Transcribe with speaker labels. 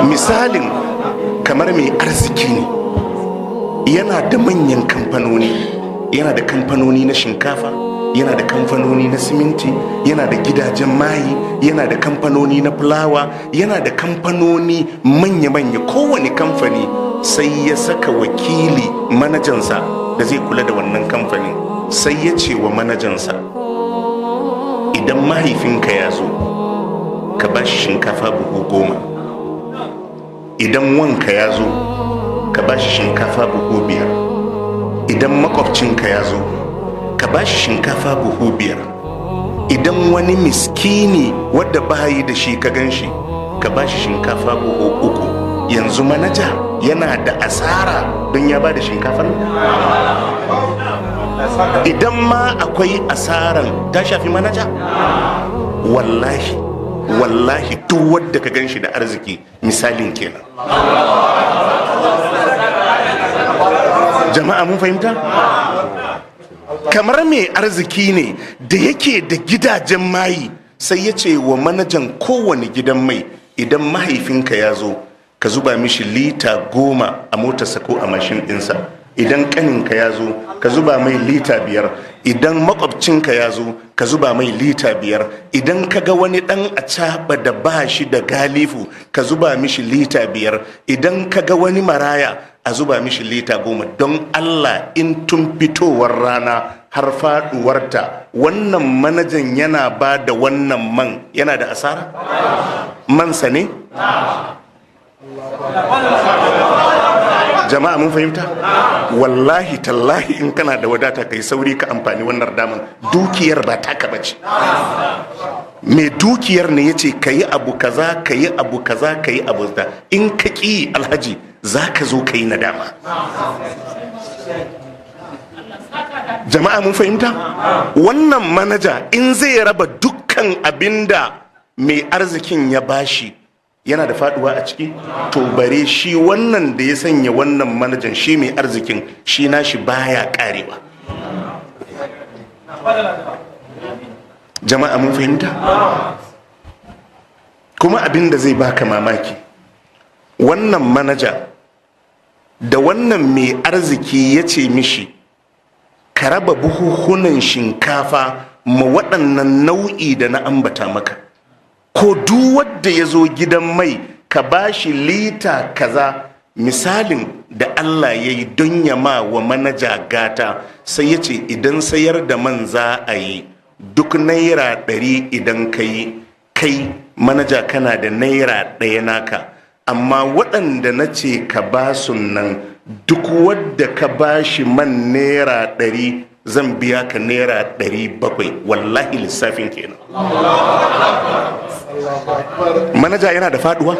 Speaker 1: misalin kamar mai arziki ne, yana da manyan kamfanoni, yana da kamfanoni na shinkafa, yana da kamfanoni na siminti, yana da gidajen mayi, yana da kamfanoni na fulawa, yana da kamfanoni manya-manya. Kowane kamfani sai ya saka wakili, manajansa da zai kula da wannan kamfanin, sai ya ce wa manajansa, idan mahaifinka ya zo ka ba shi shinkafa buhu 10, idan wanka ya zo ka ba shi shinkafa buhu 5, idan makwabcinka ya zo ka ba shi shinkafa buhu 5, idan wani miskini wadda bayi da shi ka gan shi ka ba shi shinkafa buhu 3. Yanzu manaja yana da asara don ya ba da shinkafar? Idan ma akwai asaran ta shafi manaja? Wallahi duk wadda ka gan shi da arziki misalin kenan. Jama'a mun fahimta? Kamar mai arziki ne da yake da gidajen mayi, sai ya ce wa manajan kowane gidan mai, idan mahaifinka ya zo ka zuba mishi lita 10 a motarsa ko a mashin ɗinsa, idan kaninka ya zo ka zuba mai lita 5, idan makwabcinka ya zo ka zuba mai lita 5, idan ka ga wani ɗan acaɓa da ba shi da galifu ka zuba mishi lita 5, idan ka ga wani maraya a zuba mishi lita 10. Don Allah, in tun fitowar rana har faduwarta wannan manajan yana ba da wannan man, yana da asara? Mansa ne? Jama'a mun fahimta? Wallahi tallahi in kana da wadata kai sauri ka amfani wannan daman. Dukiyar ba taka bace. Mai dukiyar ne yace kayi abu kaza, kayi abu kaza, kayi abu da, in ka ki alhaji zaka zo kayi nadama. Jama'a mun fahimta? Wannan manaja in zai raba dukkan abinda mai arzikin ya bashi yana da faduwa a ciki, to bare shi wannan da ya sanya wannan manajan, shi mai arzikin, shi nashi baya karewa. Jama'a mun fahimta? Kuma abin da zai baka mamaki, wannan manaja da wannan mai arziki ya ce mishi ka raba buhuhunan shinkafa ma waɗannan nau'i da na ambata maka, ko duk wanda ya zo gidan mai ka bashi lita kaza. Misalin da Allah ya yi don ya ma wa manaja gata, sai ya ce idan sayar da man za a yi duk naira 100, idan kai manaja kana da naira 1 naka, amma waɗanda na ce ka ba su nan duk wadda ka bashi man naira 100 zan biya ka naira 700. Wallahi lissafin kenan. Manaja yana da faduwa?